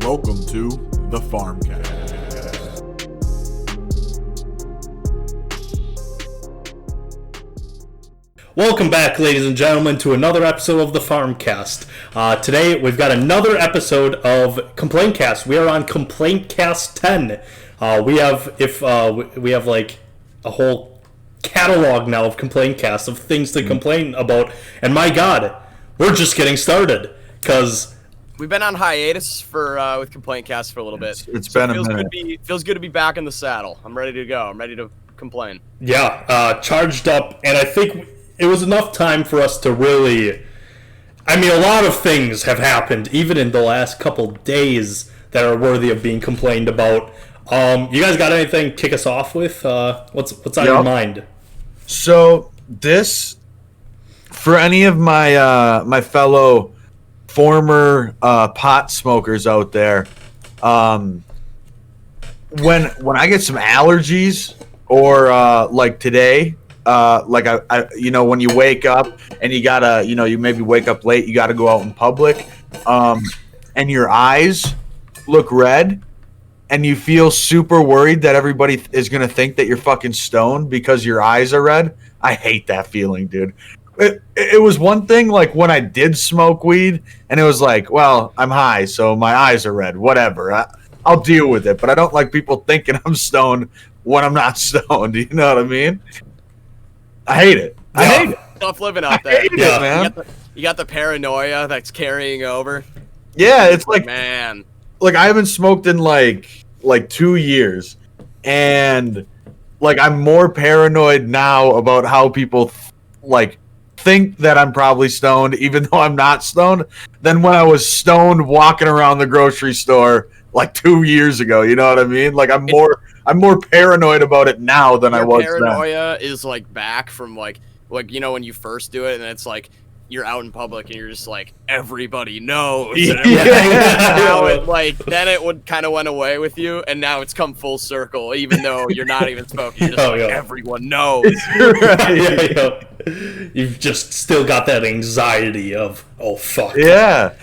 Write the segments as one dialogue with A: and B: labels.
A: Welcome to the FarmCast.
B: Welcome back, ladies and gentlemen, to another episode of the FarmCast. Today, we've got another episode of COMPLAINTCAST. We are on COMPLAINTCAST 10. We have like a whole catalog now of COMPLAINTCAST of things to complain about. And my God, we're just getting started because
C: we've been on hiatus for with COMPLAINTCAST for a little bit.
A: It's been a minute.
C: Feels good to be back in the saddle. I'm ready to go. I'm ready to complain.
B: Yeah, charged up, and I think it was enough time for us to really... I mean, a lot of things have happened, even in the last couple days, that are worthy of being complained about. You guys got anything to kick us off with? What's on your mind?
D: So, this, for any of my my fellow former pot smokers out there, when I get some allergies, or like today... like I when you wake up and you gotta, you maybe wake up late, you gotta go out in public, and your eyes look red, and you feel super worried that everybody is gonna think that you're fucking stoned because your eyes are red. I hate that feeling, dude. It was one thing like when I did smoke weed, and it was like, well, I'm high, so my eyes are red. Whatever, I'll deal with it. But I don't like people thinking I'm stoned when I'm not stoned. You know what I mean? I hate it. I hate it.
C: Tough living out there.
D: Yeah, man.
C: You got the paranoia that's carrying over.
D: Yeah, it's like,
C: man.
D: Like I haven't smoked in like 2 years, and like I'm more paranoid now about how people think that I'm probably stoned, even though I'm not stoned, than when I was stoned walking around the grocery store like 2 years ago. You know what I mean? Like I'm more paranoid about it now than I was then.
C: Paranoia is like back from like when you first do it, and it's like you're out in public and you're just like everybody knows.
D: Yeah.
C: Now then it would kind of went away with you, and now it's come full circle. Even though you're not even smoking, you're just everyone knows.
B: Yeah. You've just still got that anxiety of fuck.
D: Yeah.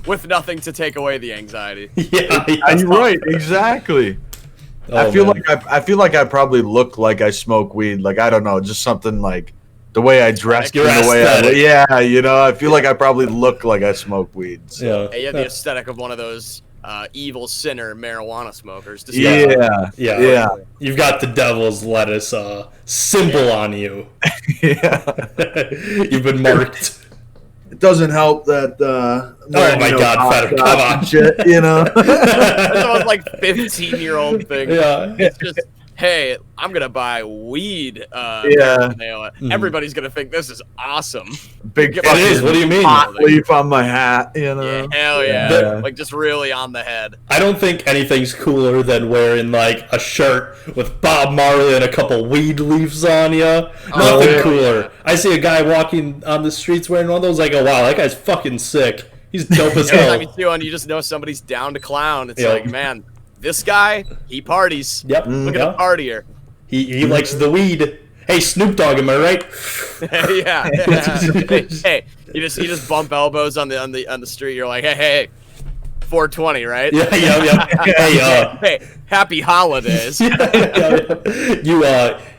C: With nothing to take away the anxiety.
B: Yeah.
D: You're right. Exactly. I feel like I probably look like I smoke weed. Like I don't know, just something like the way I dress, the way I feel like I probably look like I smoke weed. So.
C: Yeah, you have the aesthetic of one of those evil sinner marijuana smokers.
B: Yeah. You've got the devil's lettuce symbol on you.
D: Yeah,
B: you've been marked.
D: It doesn't help that.
B: Oh my God, Feder, come on!
D: Shit,
C: That's like 15-year-old thing.
B: Yeah,
C: it's just, hey, I'm gonna buy weed. Everybody's gonna think this is awesome.
D: Big.
B: It is. What do you mean?
D: Hot leaf on my hat.
C: Yeah, hell yeah! Like just really on the head.
B: I don't think anything's cooler than wearing like a shirt with Bob Marley and a couple weed leaves on you. Nothing cooler. Yeah. I see a guy walking on the streets wearing one of those. Like, oh wow, that guy's fucking sick. He's dope as hell.
C: Every time you see one, you just know somebody's down to clown. It's like, man, this guy, he parties.
B: Yep.
C: Look at the partier.
B: He likes the weed. Hey, Snoop Dogg, am I right?
C: Yeah. Hey, you just bump elbows on the street. You're like, hey, 420, right?
B: Yeah.
C: Hey, happy holidays.
B: You got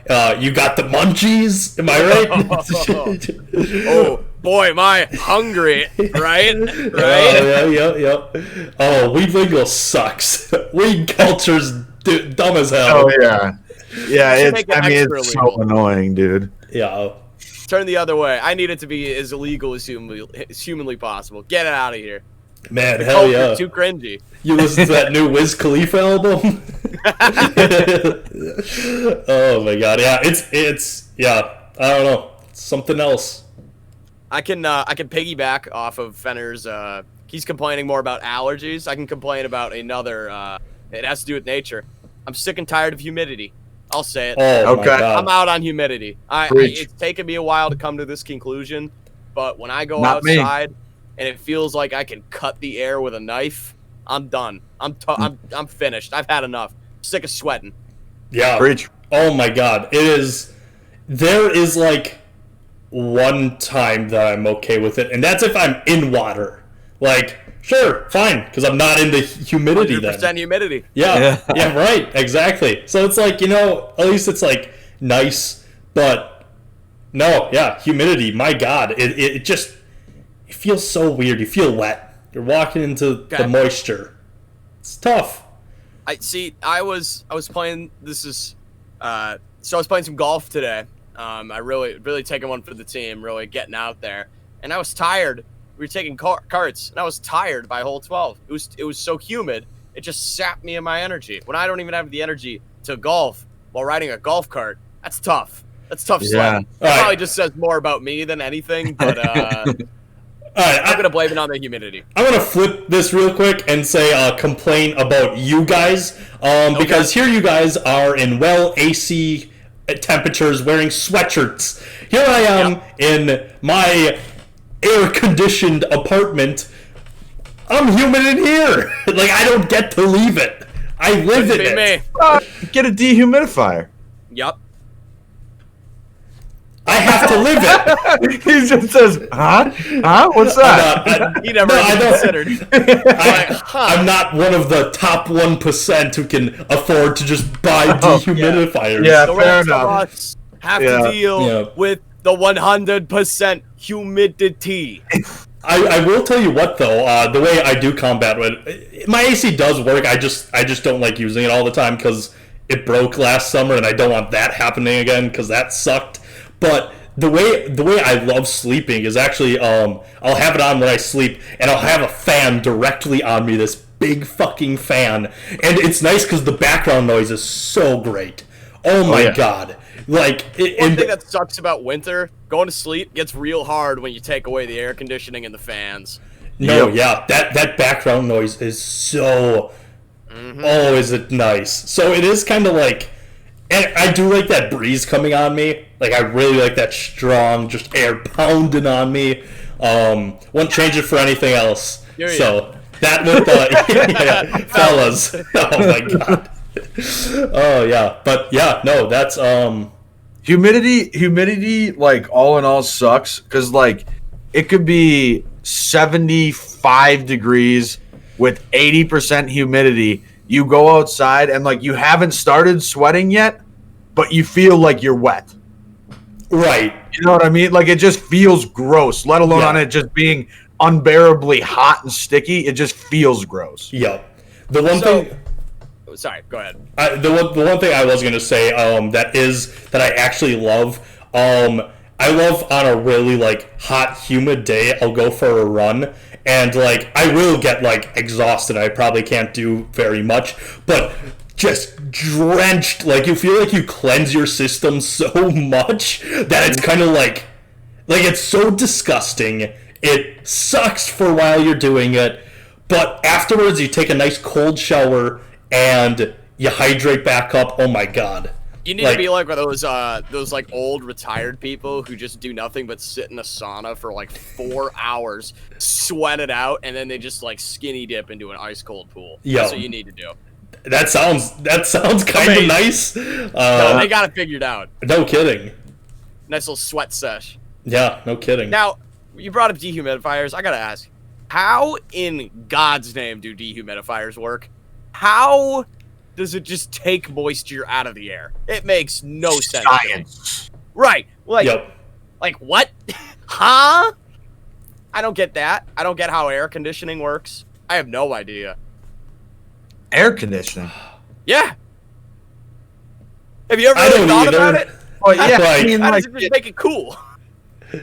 B: the munchies, am I
C: right? Oh boy, am I hungry, right?
B: Yeah. Oh, weed legal sucks. Weed culture's dumb as hell.
D: Oh yeah. Yeah, it's so annoying, dude.
B: Yeah.
C: Turn the other way. I need it to be as illegal as humanly possible. Get it out of here.
B: Man, hell yeah.
C: Too cringy.
B: You listen to that new Wiz Khalifa album? Oh my God. Yeah, it's I don't know. It's something else.
C: I can piggyback off of Fenner's he's complaining more about allergies. I can complain about another it has to do with nature. I'm sick and tired of humidity. I'll say it.
B: Oh, okay.
C: I'm out on humidity. It's taken me a while to come to this conclusion, but when I go outside and it feels like I can cut the air with a knife, I'm done. I'm finished. I've had enough. I'm sick of sweating.
B: Yeah.
D: Preach.
B: Oh my God. There is like one time that I'm okay with it, and that's if I'm in water. Like Sure, fine, because I'm not into humidity
C: 100%
B: then.
C: humidity.
B: Yeah, right, exactly. So it's like, at least it's like nice, but no, yeah, humidity, my God. It just, it feels so weird. You feel wet. You're walking into the moisture. It's tough.
C: I was playing, so I was playing some golf today. I really taking one for the team, really getting out there. And I was tired. We were taking carts, and I was tired by hole 12. It was so humid, it just sapped me of my energy. When I don't even have the energy to golf while riding a golf cart, that's tough. That's tough sledding. It probably just says more about me than anything, but I'm going to blame it on the humidity.
B: I'm going to flip this real quick and say complain about you guys, because here you guys are in AC temperatures wearing sweatshirts. Here I am in my air-conditioned apartment. I'm humid in here. Like, I don't get to leave it. I live in it.
D: Get a dehumidifier.
C: Yep.
B: I have to live it.
D: He just says, huh? What's that?
C: He never considered.
B: I'm not one of the top 1% who can afford to just buy dehumidifiers.
D: Yeah,
C: the
D: fair
C: rest
D: enough.
C: of us have to deal with the 100% humidity.
B: I will tell you what though, the way I do combat it, my AC does work. I just don't like using it all the time because it broke last summer, and I don't want that happening again because that sucked. But the way I love sleeping is actually I'll have it on when I sleep, and I'll have a fan directly on me, this big fucking fan, and it's nice because the background noise is so great. Oh my God. Like,
C: one thing that sucks about winter, going to sleep gets real hard when you take away the air conditioning and the fans.
B: No, that background noise is so. Oh, is it nice? So it is kind of like, and I do like that breeze coming on me. Like, I really like that strong, just air pounding on me. Wouldn't change it for anything else. So that with the fellas. Oh my God. Oh yeah, but yeah, no, that's
D: humidity like all in all sucks because like it could be 75 degrees with 80% humidity. You go outside and like you haven't started sweating yet, but you feel like you're wet.
B: Right.
D: You know what I mean? Like it just feels gross, let alone on it just being unbearably hot and sticky. It just feels gross.
B: Yep. The one thing.
C: Sorry, go ahead.
B: The one thing I was gonna say that I actually love. I love on a really like hot, humid day, I'll go for a run, and like I will get like exhausted. I probably can't do very much, but just drenched, like you feel like you cleanse your system so much that it's kind of like it's so disgusting. It sucks for while you're doing it, but afterwards you take a nice cold shower and you hydrate back up. Oh my God.
C: You need to be like those like old retired people who just do nothing but sit in a sauna for like 4 hours, sweat it out, and then they just like skinny dip into an ice cold pool. That's what you need to do.
B: That sounds kind of nice.
C: No, they got it figured out.
B: No kidding.
C: Nice little sweat sesh.
B: Yeah, no kidding.
C: Now, you brought up dehumidifiers. I gotta ask, how in God's name do dehumidifiers work? How does it just take moisture out of the air? It makes no sense.
D: Science.
C: Right. Like what? Huh? I don't get that. I don't get how air conditioning works. I have no idea.
D: Air conditioning?
C: Yeah. Have you ever really thought about it?
D: Well, yeah.
C: How does it just make it cool?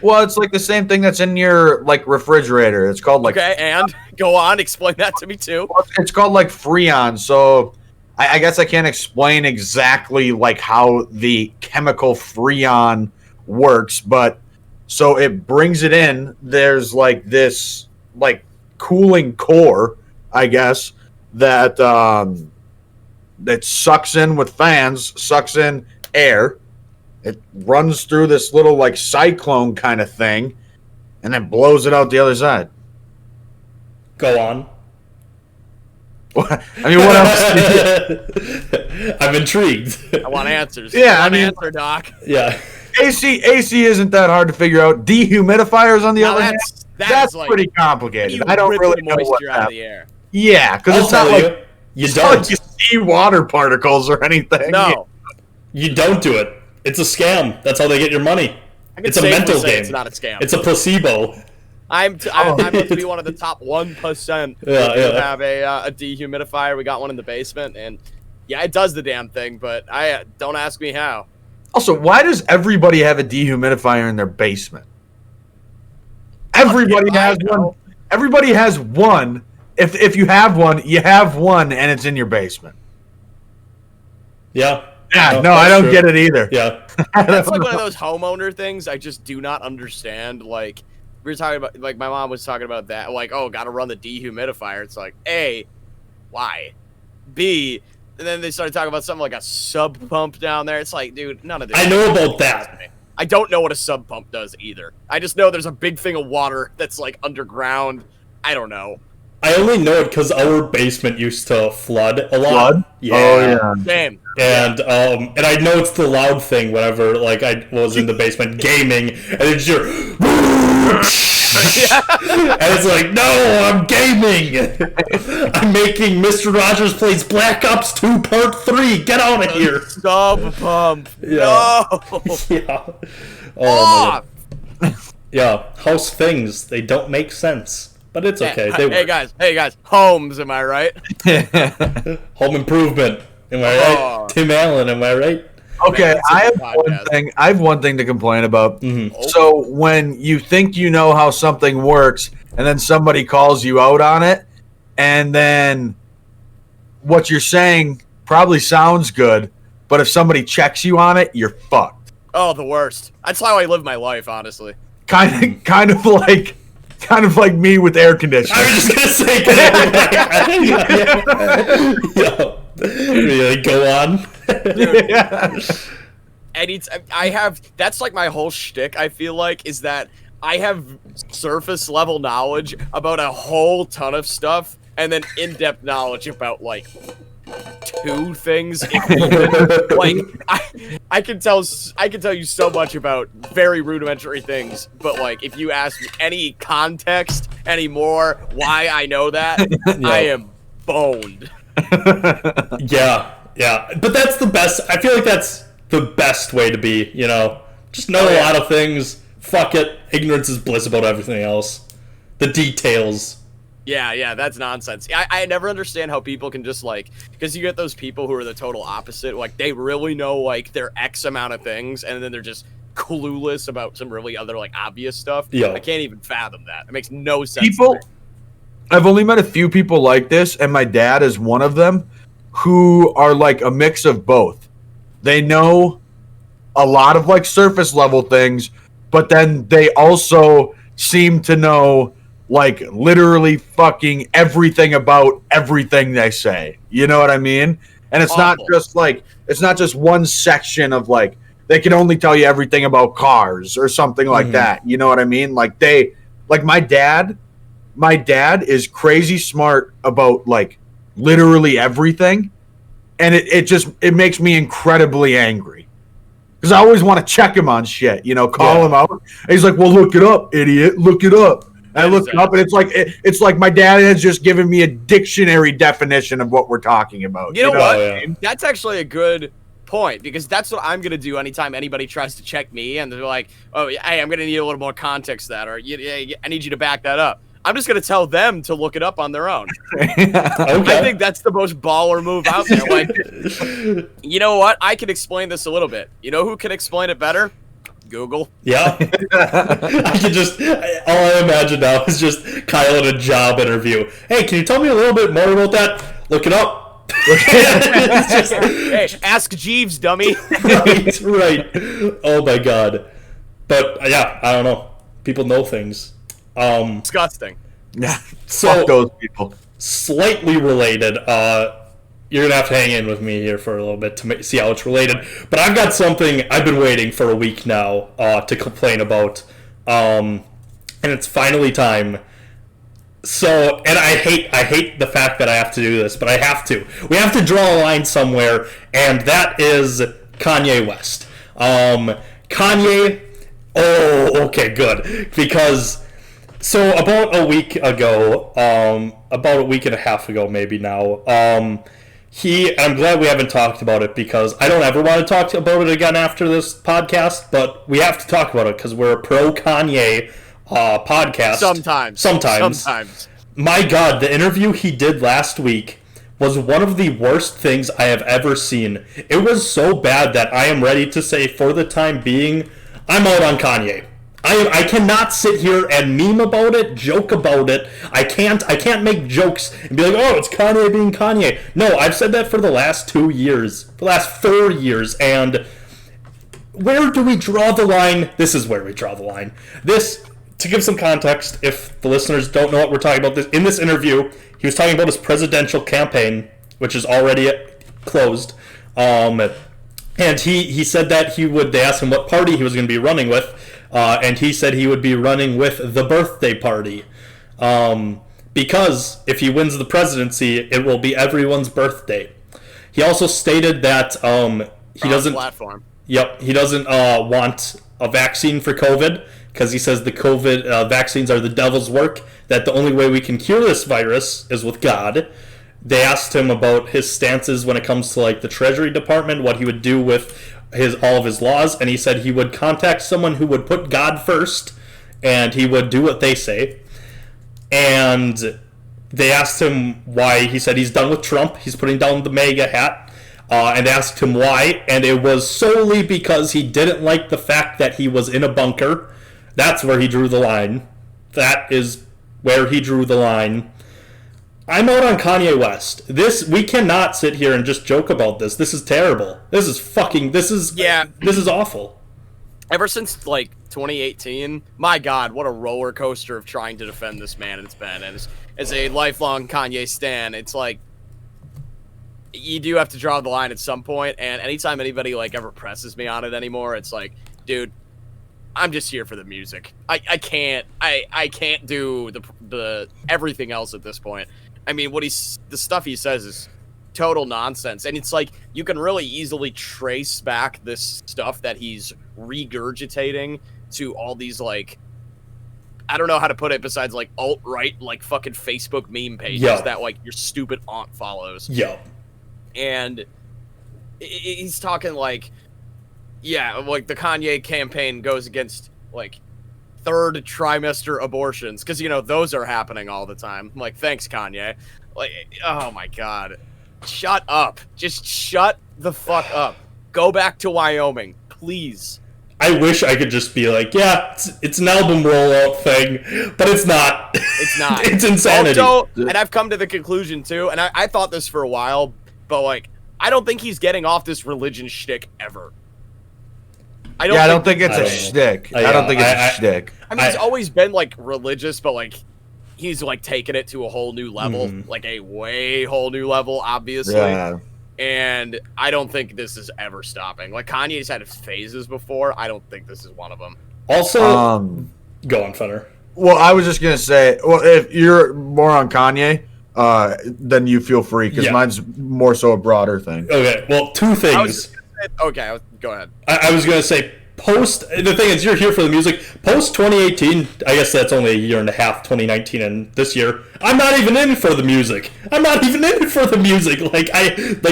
D: Well, it's like the same thing that's in your like refrigerator. It's called like.
C: Okay, and go on, explain that to me too.
D: It's called like Freon. So, I guess I can't explain exactly like how the chemical Freon works, but so it brings it in. There's like this like cooling core, I guess, that that sucks in with fans, sucks in air. It runs through this little like cyclone kind of thing, and then blows it out the other side.
B: Go on.
D: I mean, what else?
B: I'm intrigued.
C: I want answers.
D: Yeah,
C: I mean, answer, Doc.
B: Yeah.
D: AC isn't that hard to figure out. Dehumidifiers, on the other hand, That's
C: like,
D: pretty complicated.
C: You
D: I don't
C: rip
D: really
C: the
D: know what
C: moisture out of the air.
D: Yeah, because it's not like
B: you
D: it's
B: don't.
D: not like you see water particles or anything.
C: No,
B: you don't do it. It's a scam. That's how they get your money. It's a mental game.
C: It's not a scam.
B: It's a placebo.
C: I'm about to be one of the top 1% who have a dehumidifier. We got one in the basement, and yeah, it does the damn thing. But don't ask me how.
D: Also, why does everybody have a dehumidifier in their basement? Everybody has one. Everybody has one. If you have one, you have one, and it's in your basement.
B: Yeah.
D: Yeah. No, I don't get it either.
B: Yeah.
C: That's like one of those homeowner things I just do not understand. Like we were talking about, like my mom was talking about that. Like, oh, got to run the dehumidifier. It's like, A, why? B, and then they started talking about something like a sub pump down there. It's like, dude, none of this.
B: I know about that.
C: I don't know what a sub pump does either. I just know there's a big thing of water that's like underground. I don't know.
B: I only know it because our basement used to flood a lot.
D: Flood?
B: Yeah.
D: Oh yeah.
C: Same.
B: And I know it's the loud thing whenever like I was in the basement gaming, and it's your and it's like, no, I'm gaming. I'm making Mr. Rogers Plays Black Ops 2 Part 3. Get out of here.
C: Sub pump.
B: Yeah.
C: No.
B: Yeah. Oh my God. Yeah. House things, they don't make sense. But it's okay.
C: Hey guys, Holmes, am I right?
B: Home Improvement, am I right? Tim Allen, am I right?
D: Okay, I have one thing to complain about.
B: Mm-hmm.
D: So when you think you know how something works, and then somebody calls you out on it, and then what you're saying probably sounds good, but if somebody checks you on it, you're fucked.
C: Oh, the worst. That's how I live my life, honestly.
D: Kind of like me with air conditioning.
B: I was just gonna say, really go on.
C: Yeah. And that's like my whole shtick. I feel like is that I have surface level knowledge about a whole ton of stuff, and then in-depth knowledge about like 2 things. Like I can tell you so much about very rudimentary things, but like if you ask me any context anymore, why I know that, I am boned.
B: Yeah, but that's the best. I feel like that's the best way to be. You know, just know a lot of things. Fuck it, ignorance is bliss about everything else. The details.
C: Yeah, that's nonsense. I never understand how people can just like, because you get those people who are the total opposite, like they really know like their X amount of things, and then they're just clueless about some really other like obvious stuff.
B: Yeah.
C: I can't even fathom that. It makes no sense. To me.
D: I've only met a few people like this, and my dad is one of them, who are like a mix of both. They know a lot of like surface level things, but then they also seem to know like literally fucking everything about everything they say. You know what I mean? And it's not just one section of like they can only tell you everything about cars or something like that. You know what I mean? Like my dad is crazy smart about like literally everything, and it makes me incredibly angry. Because I always want to check him on shit, you know, call him out. And he's like, "Well, look it up, idiot. Look it up." And I look it up, and it's like my dad has just given me a dictionary definition of what we're talking about.
C: You know what? Yeah. That's actually a good point, because that's what I'm gonna do anytime anybody tries to check me, and they're like, "Oh, hey, I'm gonna need a little more context to that," or "I need you to back that up." I'm just gonna tell them to look it up on their own. Okay. I think that's the most baller move out there. Like, you know what? I can explain this a little bit. You know who can explain it better? Google.
B: Yeah. I can just, all I imagine now is just Kyle in a job interview. Hey, can you tell me a little bit more about that? Look it up.
C: Hey, ask Jeeves, dummy.
B: Right. Oh my God. But yeah, I don't know. People know things.
C: Disgusting.
D: Yeah.
B: So,
D: fuck those people.
B: Slightly related. You're gonna have to hang in with me here for a little bit to see how it's related. But I've got something I've been waiting for a week now to complain about, and it's finally time. So, and I hate the fact that I have to do this, but I have to. We have to draw a line somewhere, and that is Kanye West. Kanye. Oh, okay, good, because So about a week ago, about a week and a half ago, maybe now, I'm glad we haven't talked about it because I don't ever want to talk about it again after this podcast, but we have to talk about it because we're a pro Kanye podcast. Sometimes. My God, the interview he did last week was one of the worst things I have ever seen. It was so bad that I am ready to say, for the time being, I'm out on Kanye. I cannot sit here and meme about it, joke about it. I can't make jokes and be like, oh, it's Kanye being Kanye. No, I've said that for the last 2 years, for the last 4 years, and where do we draw the line? This is where we draw the line. To give some context, if the listeners don't know what we're talking about, in this interview, he was talking about his presidential campaign, which is already closed, and he said that they asked him what party he was going to be running with, and he said he would be running with the birthday party. Because if he wins the presidency, it will be everyone's birthday. He also stated that he doesn't want a vaccine for COVID because he says the COVID vaccines are the devil's work, that the only way we can cure this virus is with God. They asked him about his stances when it comes to like the Treasury Department, what he would do with all of his laws, and he said he would contact someone who would put God first, and he would do what they say. And they asked him why. He said he's done with Trump. He's putting down the MAGA hat. And they asked him why, and it was solely because he didn't like the fact that he was in a bunker. That's where he drew the line. That is where he drew the line. I'm out on Kanye West. We cannot sit here and just joke about this. This is terrible. This is awful.
C: Ever since, like, 2018, my God, what a roller coaster of trying to defend this man it's been. And as a lifelong Kanye stan, it's like, you do have to draw the line at some point, and anytime anybody, like, ever presses me on it anymore, it's like, dude, I'm just here for the music. I can't do the everything else at this point. I mean, the stuff he says is total nonsense, and it's like you can really easily trace back this stuff that he's regurgitating to all these, like, I don't know how to put it besides like alt-right, like fucking Facebook meme pages that like your stupid aunt follows.
B: Yeah.
C: And he's talking like, yeah, like the Kanye campaign goes against like third trimester abortions because, you know, those are happening all the time. I'm like, thanks, Kanye. Like, oh my God. Shut up. Just shut the fuck up. Go back to Wyoming, please.
B: I wish I could just be like, yeah, it's an album rollout thing, but it's not.
C: It's not.
B: It's insanity.
C: Also, and I've come to the conclusion, too, and I thought this for a while, but, like, I don't think he's getting off this religion shtick ever.
D: I don't think it's a shtick. I don't think it's a shtick.
C: I mean, he's always been, like, religious, but, like, he's, like, taken it to a whole new level, like a way whole new level, obviously.
D: Yeah.
C: And I don't think this is ever stopping. Like, Kanye's had phases before. I don't think this is one of them.
B: Also, go on, Fenner.
D: Well, I was just going to say, well, if you're more on Kanye, then you feel free, because mine's more so a broader thing.
B: Okay, well, two things.
C: Go ahead.
B: I was going to say, the thing is, you're here for the music. Post 2018, I guess that's only a year and a half, 2019 and this year, I'm not even in for the music. Like,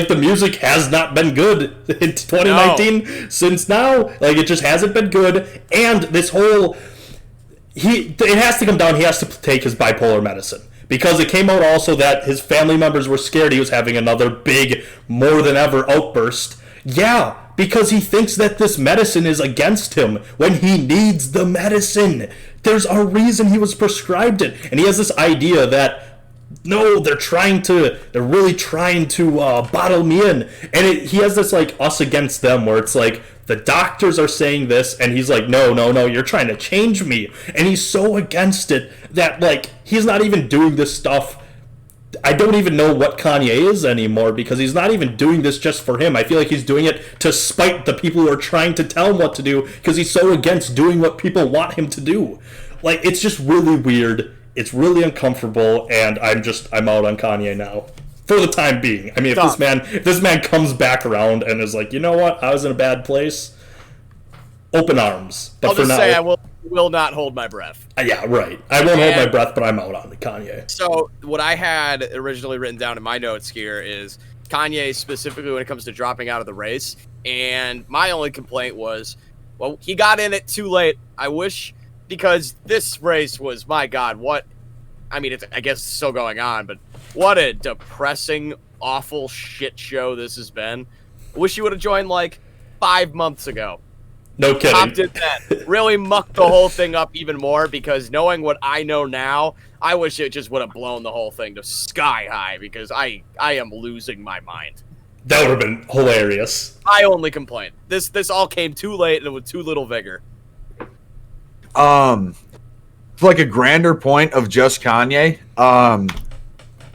B: the music has not been good in 2019 since now. Like, it just hasn't been good. And this whole, it has to come down, he has to take his bipolar medicine. Because it came out also that his family members were scared he was having another big, more than ever outburst. Yeah, because he thinks that this medicine is against him when he needs the medicine. There's a reason he was prescribed it. And he has this idea that, no, they're really trying to bottle me in. And he has this, like, us against them, where it's like, the doctors are saying this, and he's like, no, you're trying to change me. And he's so against it that, like, he's not even doing this stuff. I don't even know what Kanye is anymore, because he's not even doing this just for him. I feel like he's doing it to spite the people who are trying to tell him what to do, because he's so against doing what people want him to do. Like, it's just really weird. It's really uncomfortable, and I'm out on Kanye now. For the time being. I mean, if this man comes back around and is like, you know what, I was in a bad place, open arms. But
C: I'll just say will not hold my breath.
B: Yeah, right. I won't hold my breath, but I'm out on the Kanye.
C: So what I had originally written down in my notes here is Kanye specifically when it comes to dropping out of the race. And my only complaint was, well, he got in it too late. I wish, because this race was, my God, what, I mean, I guess it's still going on, but what a depressing, awful shit show this has been. I wish you would have joined like 5 months ago.
B: No kidding.
C: Popped it then. Really mucked the whole thing up even more, because knowing what I know now, I wish it just would have blown the whole thing to sky high, because I am losing my mind.
B: That would have been hilarious.
C: I only complain. This all came too late and with too little vigor.
D: For like a grander point of just Kanye,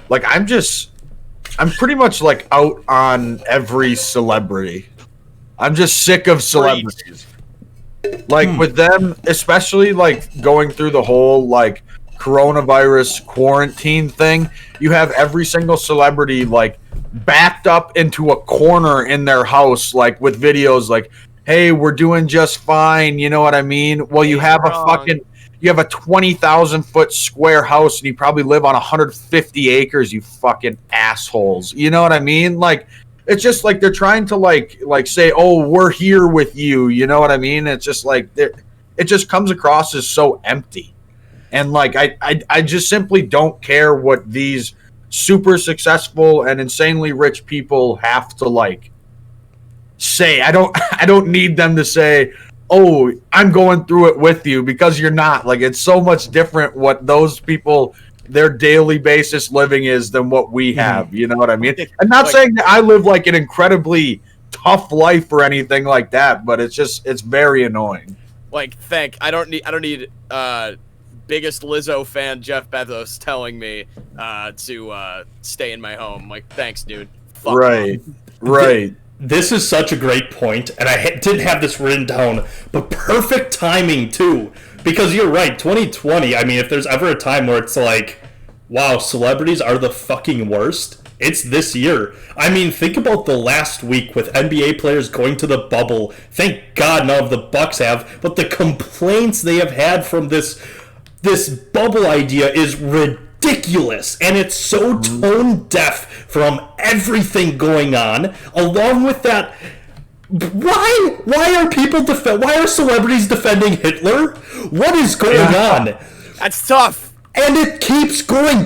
D: like I'm pretty much like out on every celebrity. I'm just sick of celebrities. Like with them, especially like going through the whole like coronavirus quarantine thing, you have every single celebrity like backed up into a corner in their house, like with videos like, hey, we're doing just fine, you know what I mean? Well, you have a 20,000 foot square house and you probably live on 150 acres, you fucking assholes. You know what I mean? Like, it's just like they're trying to like say, oh, we're here with you. You know what I mean? It's just like it just comes across as so empty. And like I just simply don't care what these super successful and insanely rich people have to like say. I don't need them to say, oh, I'm going through it with you, because you're not. Like, it's so much different what those people, their daily basis living is than what we have. You know what I mean? I'm not saying that I live like an incredibly tough life or anything like that, but it's very annoying.
C: Like, I don't need biggest Lizzo fan Jeff Bezos telling me to stay in my home. Like, thanks, dude. Fuck
D: right.
C: off.
D: Right.
B: This is such a great point, and I didn't have this written down, but perfect timing, too. Because you're right, 2020, I mean, if there's ever a time where it's like, wow, celebrities are the fucking worst, it's this year. I mean, think about the last week with NBA players going to the bubble. Thank God none of the Bucks have, but the complaints they have had from this bubble idea is ridiculous, and it's so tone deaf from everything going on. Along with that, why are celebrities defending Hitler? What is going on?
C: That's tough.
B: And it keeps going.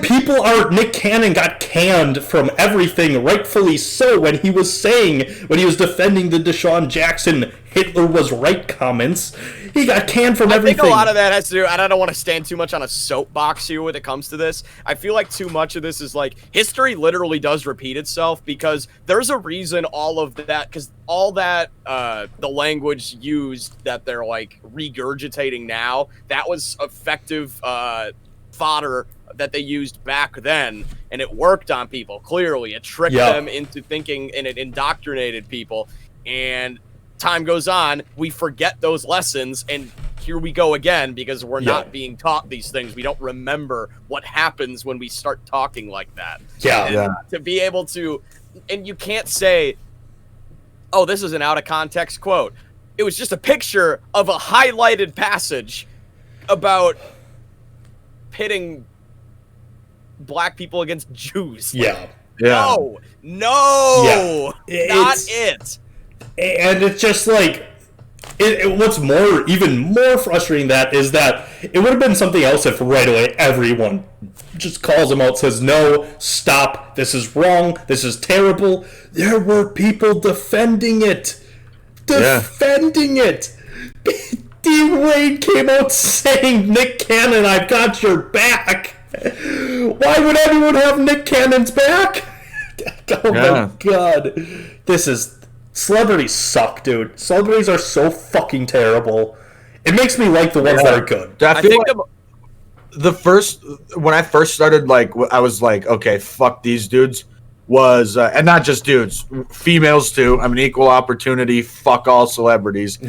B: Nick Cannon got canned from everything, rightfully so, when he was defending the Deshaun Jackson Hitler was right comments. He got canned from everything.
C: I think a lot of that has to do, and I don't want to stand too much on a soapbox here when it comes to this. I feel like too much of this is like, history literally does repeat itself, because there's a reason all of that, because all that, the language used that they're like regurgitating now, that was effective, fodder that they used back then, and it worked on people. Clearly, it tricked them into thinking, and it indoctrinated people. And time goes on, we forget those lessons, and here we go again, because we're not being taught these things. We don't remember what happens when we start talking like that. To be able to, and you can't say, oh, this is an out of context quote. It was just a picture of a highlighted passage about pitting black people against Jews. No, not it.
B: And it's just like, what's even more frustrating that is that it would have been something else if right away everyone just calls him out, says, no, stop, this is wrong, this is terrible. There were people defending it. D-Wade came out saying, Nick Cannon, I've got your back. Why would anyone have Nick Cannon's back? My God. Celebrities suck, dude. Celebrities are so fucking terrible. It makes me like the ones that are good.
D: I think when I first started, like, I was like, okay, fuck these dudes. Was and not just dudes, females too. I mean, equal opportunity. Fuck all celebrities.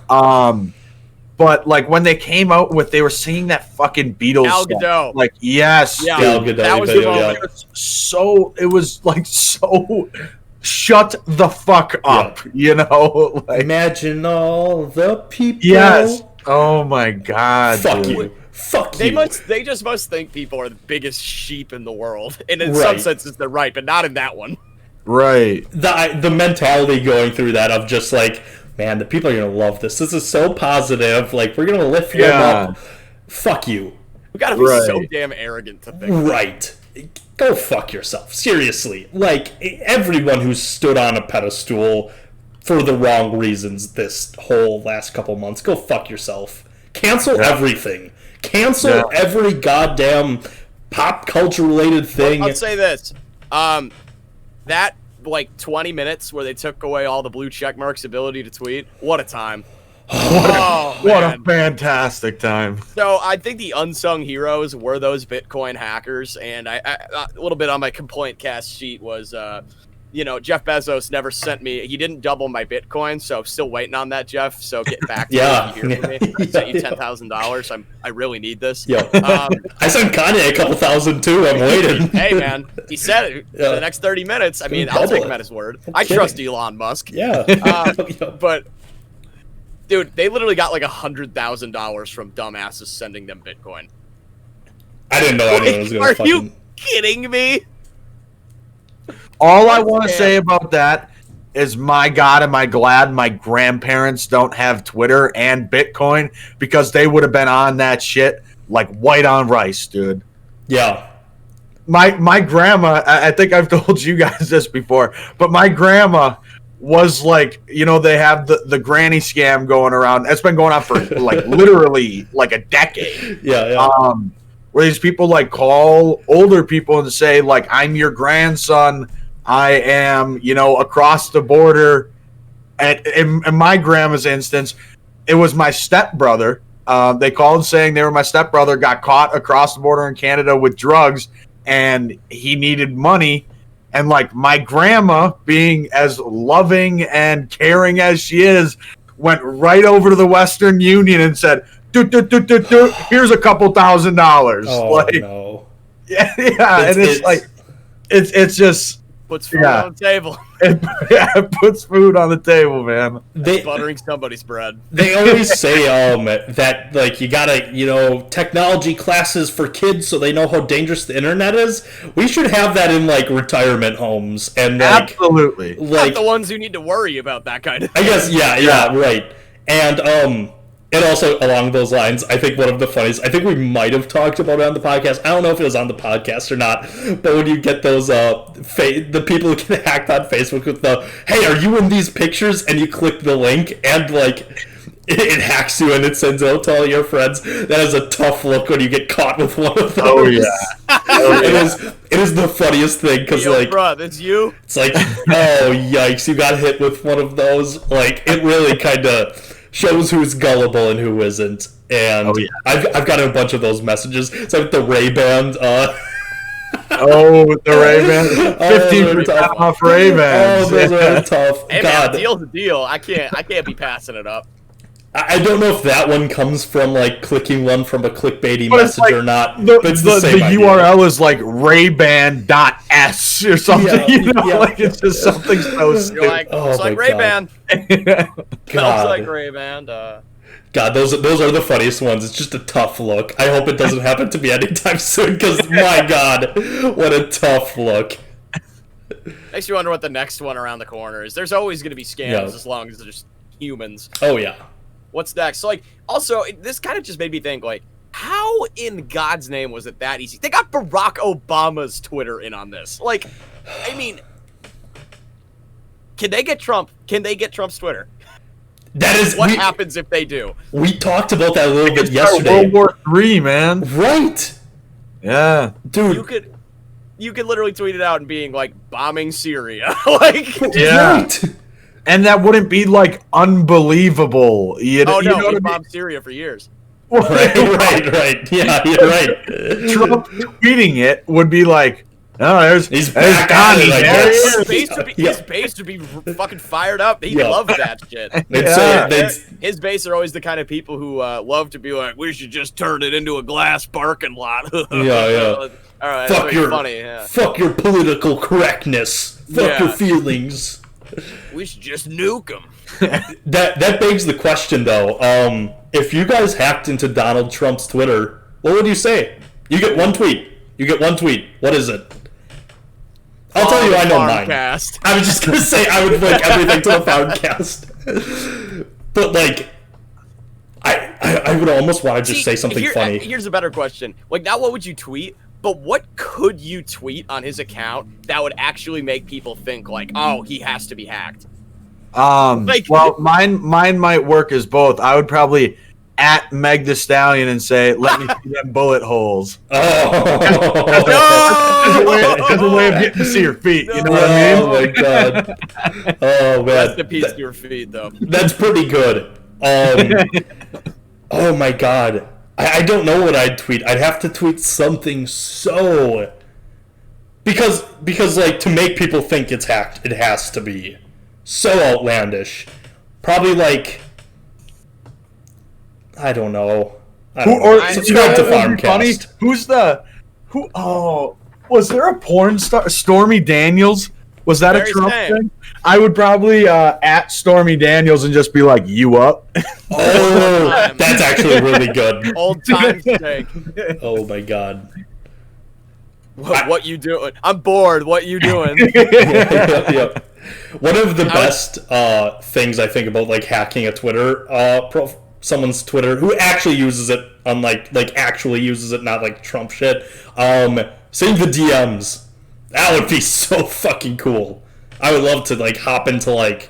D: But like when they came out with, they were singing that fucking Beatles
C: Gal Gadot.
D: song. Like, yes,
B: Gal Gadot,
C: that was
D: it was like so shut the fuck up, you know? Like,
B: imagine all the people
D: Oh my god.
B: Fuck
D: dude.
B: you. Fuck
C: They
B: you.
C: They just must think people are the biggest sheep in the world, and in some senses they're right, but not in that one.
D: Right.
B: The mentality going through that of just like, man, the people are gonna love this. This is so positive. Like, we're gonna lift them up. Fuck you.
C: We gotta be so damn arrogant to think.
B: Right. Go fuck yourself. Seriously. Like, everyone who stood on a pedestal for the wrong reasons this whole last couple months, go fuck yourself. Cancel everything. Cancel every goddamn pop culture related thing.
C: I'll say this. That, like, 20 minutes where they took away all the blue check marks' ability to tweet, what a time.
D: What a fantastic time.
C: So I think the unsung heroes were those Bitcoin hackers, and I a little bit on my complaint cast sheet was, Jeff Bezos never sent me. He didn't double my Bitcoin, so I'm still waiting on that, Jeff. So get back to me if you hear from me. I sent you $10,000. I really need this.
B: I sent Kanye a couple thousand too. I'm waiting.
C: Hey man, he said it for the next 30 minutes. I mean, I'll take him at his word. I trust Elon Musk.
B: Yeah.
C: But dude, they literally got like $100,000 from dumbasses sending them Bitcoin.
B: I didn't know anyone was going to
C: Are you kidding me?
D: All I want to say about that is, my God, am I glad my grandparents don't have Twitter and Bitcoin, because they would have been on that shit like white on rice, dude.
B: Yeah.
D: My grandma, I think I've told you guys this before, but my grandma was like, they have the granny scam going around. It's been going on for like literally like a decade.
B: Yeah.
D: Where these people like call older people and say like, I'm your grandson. I am, across the border. And in my grandma's instance, it was my stepbrother. They called saying they were my stepbrother, got caught across the border in Canada with drugs, and he needed money. And like my grandma, being as loving and caring as she is, went right over to the Western Union and said, here's a couple $1,000.
B: Oh,
D: like,
B: no.
D: Yeah, it's just
C: puts food on the table.
D: It puts food on the table, man.
C: Buttering somebody's bread.
B: They always say that like you gotta technology classes for kids so they know how dangerous the internet is. We should have that in like retirement homes and like,
D: absolutely
C: like not the ones who need to worry about that kind of thing.
B: I guess yeah right. And also along those lines, I think one of the funniest, I think we might have talked about it on the podcast. I don't know if it was on the podcast or not, but when you get those, the people who get hacked on Facebook with the, hey, are you in these pictures? And you click the link and like, it hacks you and it sends out to all your friends. That is a tough look when you get caught with one of those.
D: Oh yeah.
B: It is the funniest thing because like,
C: bro, that's you.
B: It's like, oh yikes, you got hit with one of those. Like, it really kind of shows who's gullible and who isn't. And I've gotten a bunch of those messages. It's like the Ray-Ban.
D: The Ray-Ban. 15% off Ray-Bans.
B: Oh, those are tough.
C: Hey,
B: God.
C: man, deal's a deal. I can't be passing it up.
B: I don't know if that one comes from like clicking one from a clickbaity message
D: like,
B: or not.
D: But
B: it's
D: the
B: same idea.
D: URL is like Rayban.s or something. Like it's just something so stupid.
C: Like, it's like Ray-Ban.
B: God.
C: Like Ray-Ban.
B: God, those are the funniest ones. It's just a tough look. I hope it doesn't happen to me anytime soon, because my God, what a tough look.
C: Makes you wonder what the next one around the corner is. There's always going to be scams as long as they're just humans.
B: Oh yeah.
C: What's next? So, like, also, this kind of just made me think, like, how in God's name was it that easy? They got Barack Obama's Twitter in on this. Like, I mean, can they get Trump? Can they get Trump's Twitter?
B: That is
C: what happens if they do.
B: We talked about that a little bit yesterday.
D: World War III, man.
B: Right.
D: Yeah,
B: dude.
C: You could literally tweet it out and being like bombing Syria, like
B: right.
D: And that wouldn't be like unbelievable.
C: We bombed Syria for years.
B: Right. Yeah, you're right.
D: Trump tweeting it would be like, oh, there's Donnie.
C: His base would be fucking fired up. He loves that shit. His base are always the kind of people who love to be like, we should just turn it into a glass parking lot.
B: Yeah.
C: All right,
B: fuck your political correctness. Fuck your feelings.
C: We should just nuke them.
B: That begs the question, though. if you guys hacked into Donald Trump's Twitter, what would you say? You get one tweet. What is it? I'll tell you I know mine. I was just going to say I would link everything to the Farmcast. But, like, I would almost want to just say something funny.
C: Here's a better question. Like, not what would you tweet, but what could you tweet on his account that would actually make people think, like, oh, he has to be hacked?
D: Well, mine might work as both. I would probably at Meg Thee Stallion and say, "Let me see them bullet holes." As a way of getting to see your feet. You know what I mean?
B: Oh my god. Oh man.
C: That's the piece of your feet, though.
B: That's pretty good. Oh my god. I don't know what I'd tweet. I'd have to tweet something so because like to make people think it's hacked, it has to be so outlandish. Probably like I don't know. Subscribe to Farmcast.
D: Was there a porn star? Stormy Daniels? Was that a Trump thing? I would probably at Stormy Daniels and just be like, "You up?"
B: Oh, that's actually really good.
C: Old time take.
B: Oh my god.
C: What you doing? I'm bored. What you doing?
B: Yep. One of the best things I think about like hacking a Twitter someone's Twitter who actually uses it, unlike like actually uses it, not like Trump shit. Seeing the DMs, that would be so fucking cool. I would love to like hop into like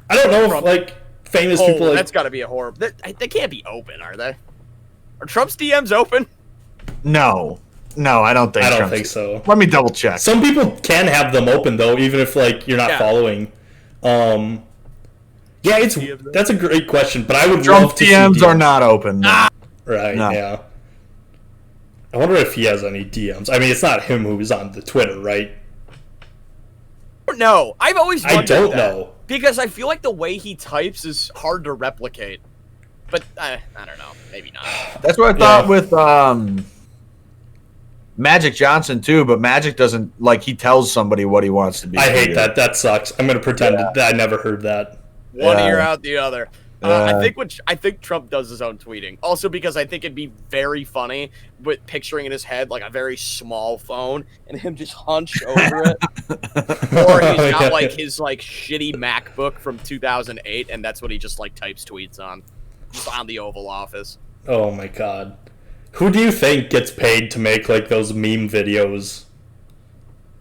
B: I don't know if like famous people. Like,
C: that's got to be a horrible. They can't be open, are they? Are Trump's DMs open?
D: No, I don't think.
B: I don't think so.
D: Let me double check.
B: Some people can have them open though, even if like you're not following. Yeah, that's a great question, but I would love to see
D: DMs are not open. No.
B: Right? No. Yeah. I wonder if he has any DMs. I mean, it's not him who's on the Twitter, right?
C: No, I've always wondered
B: I don't know
C: because I feel like the way he types is hard to replicate. But I don't know, maybe not.
D: That's what I thought with Magic Johnson too, but Magic doesn't like he tells somebody what he wants to be.
B: I hate that. That sucks. I'm gonna pretend that I never heard that.
C: One ear out the other. I think Trump does his own tweeting. Also because I think it'd be very funny with picturing in his head like a very small phone and him just hunched over it. Or he's got like his like shitty MacBook from 2008 and that's what he just like types tweets on. Just on the Oval Office.
B: Oh my god. Who do you think gets paid to make like those meme videos?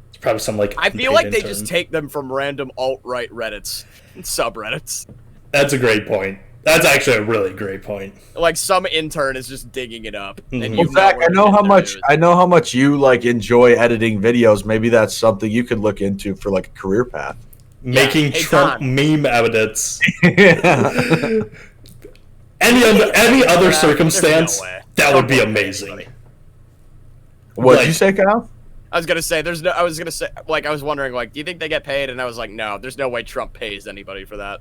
B: It's probably some like
C: I feel like they just take them from random alt-right Reddits and subreddits.
B: That's a great point. That's actually a really great point.
C: Like some intern is just digging it up. And
D: well, Zach, I know how much you like enjoy editing videos. Maybe that's something you could look into for like a career path.
B: Making Trump meme edits. Any other circumstance, that would be amazing.
D: What did you say, Kyle?
C: I was gonna say I was wondering like, do you think they get paid? And I was like, no, there's no way Trump pays anybody for that.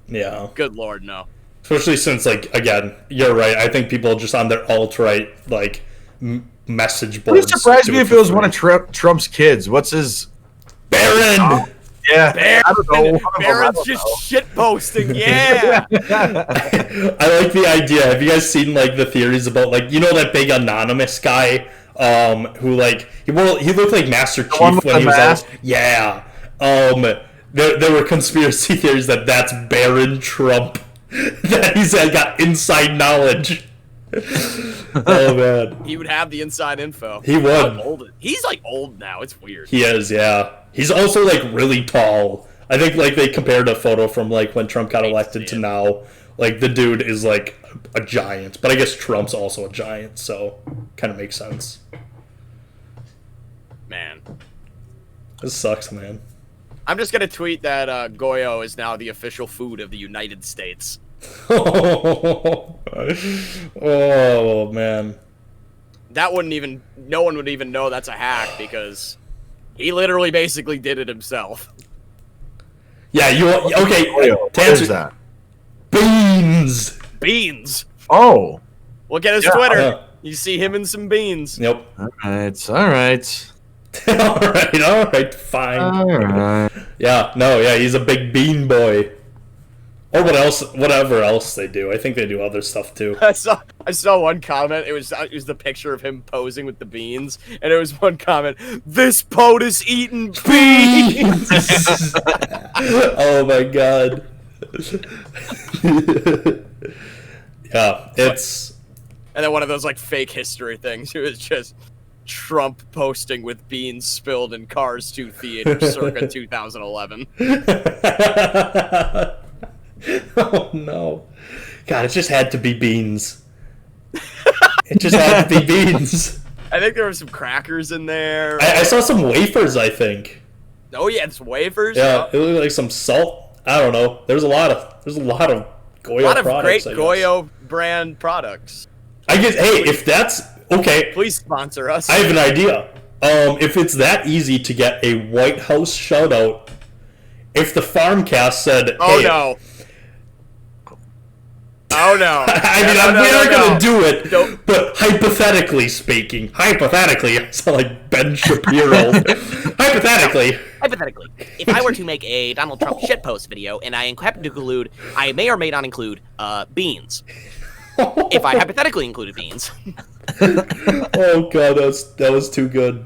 B: Yeah.
C: Good lord, no.
B: Especially since, like, again, you're right. I think people just on their alt-right, like, message boards.
D: It would surprise me if it was one of Trump's kids. What's his...
B: Barron!
D: Oh, yeah.
C: Barron's just shitposting, yeah!
B: I like the idea. Have you guys seen, like, the theories about, like, you know that big anonymous guy who, like, he looked like Master Chief when he was out? Yeah. There were conspiracy theories that that's Barron Trump. That he's got inside knowledge. Oh, man.
C: He would have the inside info.
B: He would.
C: He's, like, old now. It's weird.
B: He is, yeah. He's also, like, really tall. I think, like, they compared a photo from, like, when Trump got elected to now. Like, the dude is, like, a giant. But I guess Trump's also a giant, so kind of makes sense.
C: Man.
B: This sucks, man.
C: I'm just going to tweet that Goyo is now the official food of the United States.
B: Oh, man.
C: No one would even know that's a hack because he literally basically did it himself.
B: Yeah, okay,
D: what is that?
B: Beans!
D: Oh.
C: Look at his Twitter. You see him in some beans.
B: Yep.
D: Alright.
B: Alright, fine.
D: Alright.
B: Yeah, he's a big bean boy. Or whatever else they do. I think they do other stuff too.
C: I saw one comment. It was the picture of him posing with the beans, and it was one comment. This POTUS eating beans.
B: Oh my god. Yeah, it's.
C: And then one of those like fake history things. It was just Trump posting with beans spilled in Cars 2 theater circa 2011.
B: Oh no. God, it just had to be beans. It just had to be beans.
C: I think there were some crackers in there.
B: I saw some wafers, I think.
C: Oh yeah, it's wafers.
B: Yeah, it looked like some salt. I don't know. There's a lot of Goyo
C: a lot of
B: products,
C: great Goyo brand products.
B: I guess. Hey, if that's okay,
C: please sponsor us.
B: I have an idea. If it's that easy to get a White House shout out, if the Farmcast said,
C: "Oh
B: hey,
C: no." Oh no!
B: I mean, we aren't gonna do it, but hypothetically speaking, I sound like Ben Shapiro. Hypothetically,
E: if I were to make a Donald Trump shitpost video and I happen to include, I may or may not include, beans. If I hypothetically included beans.
B: Oh god, that was too good.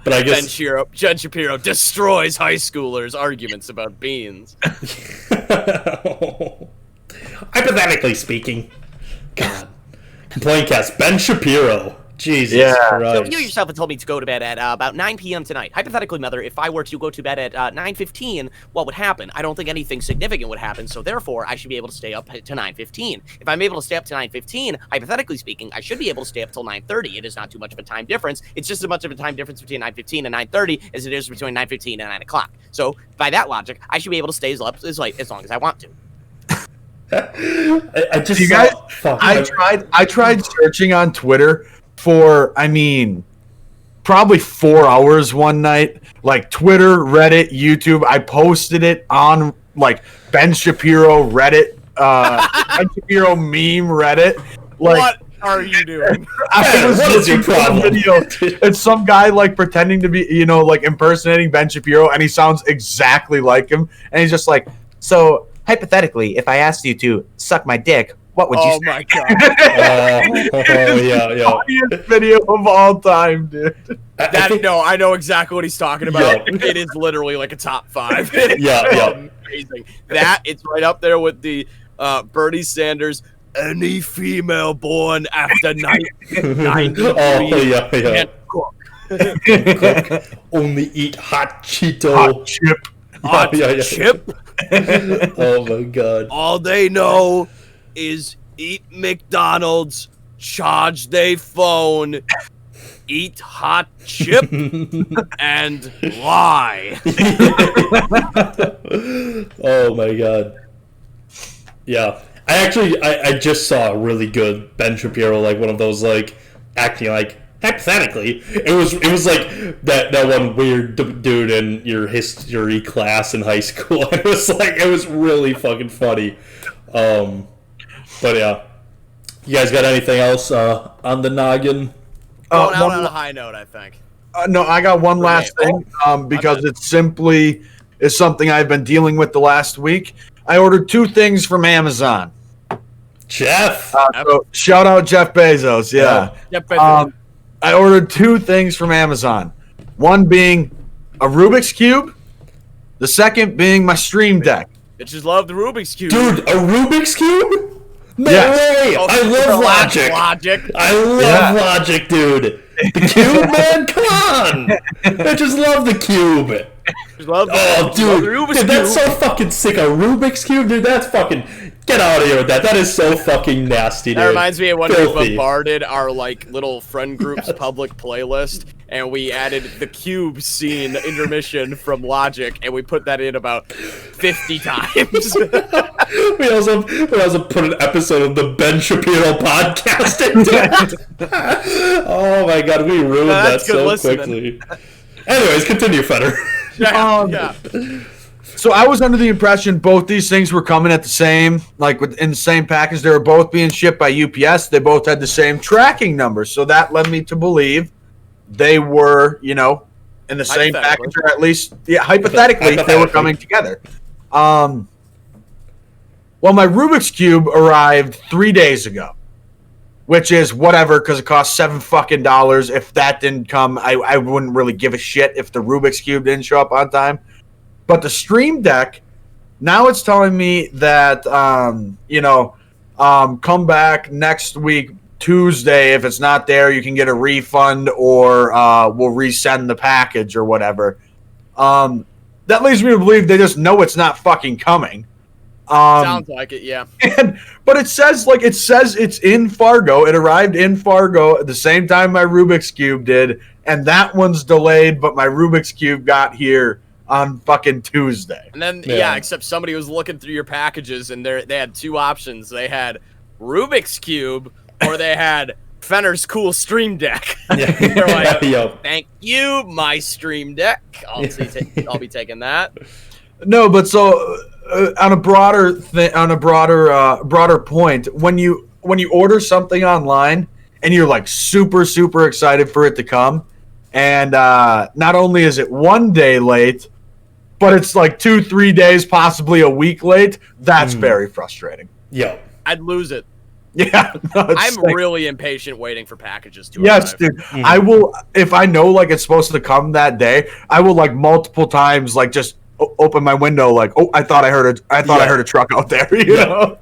B: But I guess
C: Ben Shapiro destroys high schoolers' arguments about beans.
B: Hypothetically speaking, God, ComplaintCast, Ben Shapiro, Jesus Christ.
E: So you yourself had told me to go to bed at about 9 p.m. tonight. Hypothetically, Mother, if I were to go to bed at 9:15, what would happen? I don't think anything significant would happen, so therefore I should be able to stay up to 9:15. If I'm able to stay up to 9:15, hypothetically speaking, I should be able to stay up till 9:30. It is not too much of a time difference. It's just as much of a time difference between 9:15 and 9:30 as it is between 9:15 and 9 o'clock. So by that logic, I should be able to stay as long as I want to.
B: I just
D: you guys, I tried searching on Twitter for, I mean, probably 4 hours one night. Like Twitter, Reddit, YouTube. I posted it on like Ben Shapiro Reddit, Ben Shapiro meme Reddit. Like,
C: what are you doing?
B: What is your problem?
D: Video. It's some guy like pretending to be, like impersonating Ben Shapiro, and he sounds exactly like him. And he's just like, so hypothetically, if I asked you to suck my dick, what would you say?
C: Oh my god.
B: Yeah.
D: Funniest video of all time, dude.
C: I know exactly what he's talking about. Yeah. It is literally like a top 5.
B: Yeah.
C: Amazing. It's right up there with the Bernie Sanders, any female born after 93
B: can't
C: cook.
B: Only eat hot Cheeto.
D: Hot chip.
C: Hot chip.
B: Oh my god.
C: All they know is eat McDonald's, charge their phone, eat hot chip, and lie.
B: Oh my god. Yeah. I just saw a really good Ben Shapiro, like one of those like acting like hypothetically. It was like that one weird dude in your history class in high school. It was really fucking funny. But yeah, you guys got anything else on the noggin?
C: Going out on a high note, I think.
D: No, I got one last thing because it simply is something I've been dealing with the last week. I ordered 2 things from Amazon.
B: Jeff.
D: So shout out Jeff Bezos. Yeah.
C: Jeff Bezos.
D: I ordered 2 things from Amazon. One being a Rubik's Cube. The second being my Stream Deck.
C: Bitches love the Rubik's Cube.
B: Dude, a Rubik's Cube? No
D: Yes.
B: way! I love Logic. I love Logic, dude. The Cube, man? Come on! I just love the Cube. Dude, that's so fucking sick. A Rubik's Cube? Dude, that's fucking... Get out of here with that. That is so fucking nasty, dude.
C: That reminds me of when we bombarded our like little friend group's public playlist, and we added the Cube scene intermission from Logic, and we put that in about 50 times.
B: we also put an episode of the Ben Shapiro podcast into it. Oh my god, we ruined that so quickly. Anyways, continue, Feder.
C: Yeah.
D: So I was under the impression both these things were coming at the same, in the same package. They were both being shipped by UPS. They both had the same tracking number. So that led me to believe they were, in the same package, or at least, hypothetically, they were coming together. Well, my Rubik's Cube arrived 3 days ago, which is whatever because it cost $7 If that didn't come, I wouldn't really give a shit if the Rubik's Cube didn't show up on time. But the Stream Deck, now it's telling me that, come back next week, Tuesday. If it's not there, you can get a refund or we'll resend the package or whatever. That leads me to believe they just know it's not fucking coming.
C: Sounds like it, yeah.
D: But it says it's in Fargo. It arrived in Fargo at the same time my Rubik's Cube did, and that one's delayed, but my Rubik's Cube got here on fucking Tuesday.
C: And then except somebody was looking through your packages and they had two options. They had Rubik's Cube or they had Fenner's cool Stream Deck.
B: Yeah.
C: They're like, thank you, my Stream Deck. I'll be taking that.
D: No, but so on a broader point, when you order something online and you're like super super excited for it to come, and not only is it 1 day late, but it's like 2-3 days, possibly a week late. That's very frustrating.
B: Yeah,
C: I'd lose it.
D: Yeah, no,
C: I'm really impatient waiting for packages to arrive.
D: Yes, dude. I will, if I know like it's supposed to come that day, I will like multiple times like just open my window like, oh, I thought I heard a truck out there, you know?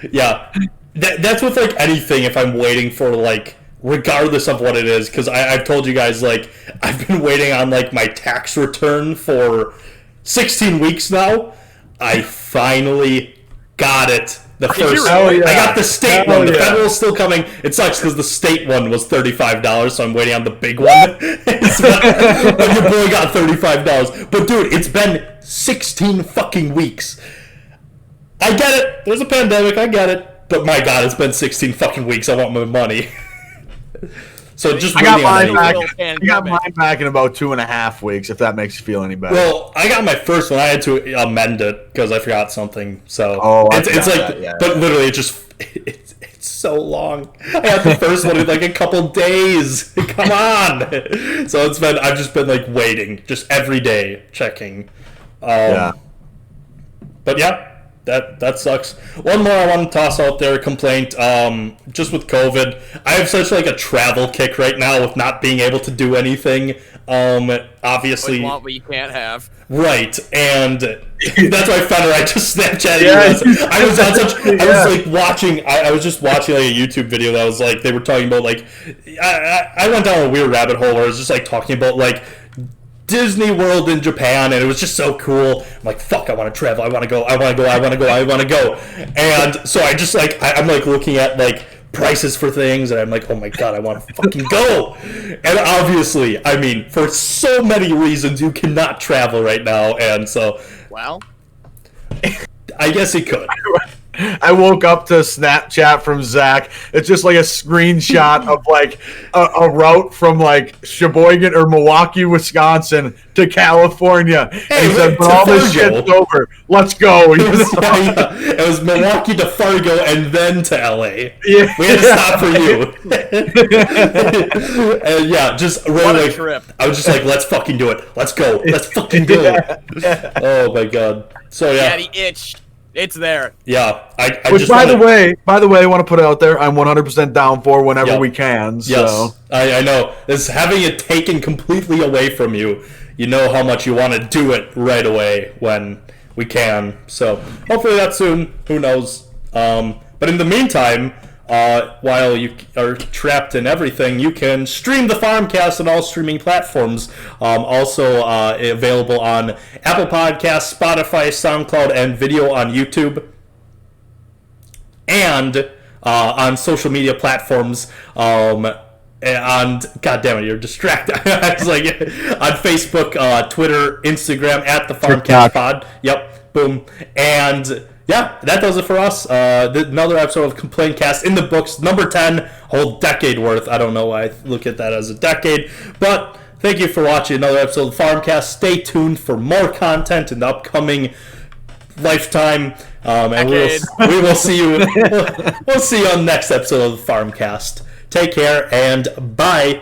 B: Yeah. That's with like anything. If I'm waiting for like, regardless of what it is, because I've told you guys like I've been waiting on like my tax return for 16 weeks now. I finally got it. The first, I got the state one. The federal's still coming. It sucks because the state one was $35, so I'm waiting on the big one. But your boy got $35. But dude, it's been 16 fucking weeks. I get it. There's a pandemic. I get it. But my God, it's been 16 fucking weeks. I want my money. So just
D: I got mine back in about 2.5 weeks, if that makes you feel any better.
B: Well, I got my first one. I had to amend it because I forgot something. So it's like, but literally, it's so long. I got the first one in like a couple days. Come on. So I've just been like waiting, just every day checking. But yeah. That sucks. One more I want to toss out there, complaint. Just with COVID, I have such like a travel kick right now with not being able to do anything. Obviously,
C: what you can't have.
B: Right, and that's why Fenner, I just Snapchatted you. I was on such. I was like watching. I was just watching like a YouTube video that was like they were talking about like. I went down a weird rabbit hole where I was just like talking about like Disney World in Japan, and it was just so cool. I'm like, fuck, I want to travel. I want to go. And so I just like, I'm like looking at like prices for things, and I'm like, oh my God, I want to fucking go. And obviously, I mean, for so many reasons, you cannot travel right now. And so,
C: well,
B: I guess you could.
D: I woke up to Snapchat from Zach. It's just like a screenshot of like a route from like Sheboygan or Milwaukee, Wisconsin to California. And he said, but all this shit's over. Let's go.
B: It was Milwaukee to Fargo and then to LA. Yeah. We had to stop for you. And yeah, just really like, trip. I was just like, let's fucking do it. Let's go. Let's fucking do it. Oh my God. So yeah.
C: Daddy itched. It's there.
B: Yeah.
D: Which, by the way, I want to put it out there, I'm 100% down for whenever we can. So.
B: Yes. I know. It's having it taken completely away from you. You know how much you want to do it right away when we can. So hopefully that's soon. Who knows? But in the meantime, while you are trapped in everything, you can stream the Farmcast on all streaming platforms. Also available on Apple Podcasts, Spotify, SoundCloud, and video on YouTube. And on social media platforms. And God damn it, you're distracted. I was like, on Facebook, Twitter, Instagram, at the Farmcast Pod. Yep, boom. And yeah, that does it for us. Another episode of ComplaintCast in the books, number 10, whole decade worth. I don't know why I look at that as a decade, but thank you for watching another episode of Farmcast. Stay tuned for more content in the upcoming lifetime, and we will see you. We'll see you on the next episode of the Farmcast. Take care and bye.